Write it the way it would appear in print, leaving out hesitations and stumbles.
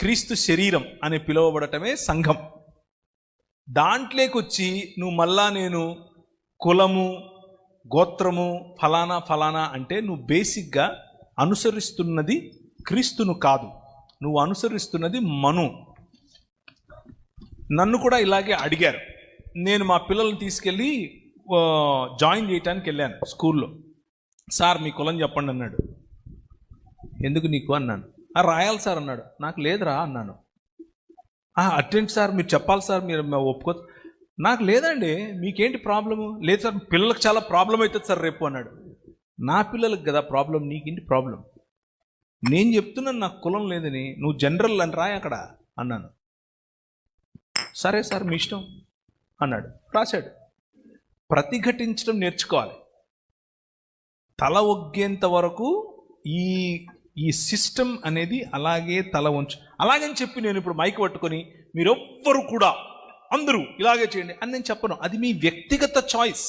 క్రీస్తు శరీరం అని పిలువబడటమే సంఘం. దాంట్లోకి వచ్చి నువ్వు మళ్ళా నేను కులము గోత్రము ఫలానా ఫలానా అంటే నువ్వు బేసిక్గా అనుసరిస్తున్నది క్రీస్తును కాదు, నువ్వు అనుసరిస్తున్నది మను. నన్ను కూడా ఇలాగే అడిగారు. నేను మా పిల్లల్ని తీసుకెళ్ళి జాయిన్ చేయడానికి వెళ్ళాను స్కూల్లో. సార్ మీ కులం చెప్పండి అన్నాడు. ఎందుకు నీకు అన్నాను. రాయాలి సార్ అన్నాడు. నాకు లేదురా అన్నాను. అటెండ్ సార్ మీరు చెప్పాలి సార్, మీరు ఒప్పుకో. నాకు లేదండి, మీకేంటి ప్రాబ్లము? లేదు సార్ పిల్లలకు చాలా ప్రాబ్లం అవుతుంది సార్ రేపు అన్నాడు. నా పిల్లలకు కదా ప్రాబ్లం, నీకేంటి ప్రాబ్లం? నేను చెప్తున్నాను నాకు కులం లేదని, నువ్వు జనరల్ అని రాయి అక్కడ అన్నాను. సరే సార్ మీ ఇష్టం అన్నాడు, రాశాడు. ప్రతిఘటించడం నేర్చుకోవాలి. తల ఒగ్గేంత వరకు ఈ సిస్టమ్ అనేది అలాగే తల వంచు. అలాగని చెప్పి నేను ఇప్పుడు మైక్ పట్టుకొని మీరెవ్వరు కూడా అందరూ ఇలాగే చేయండి అని నేను చెప్పను. అది మీ వ్యక్తిగత చాయిస్.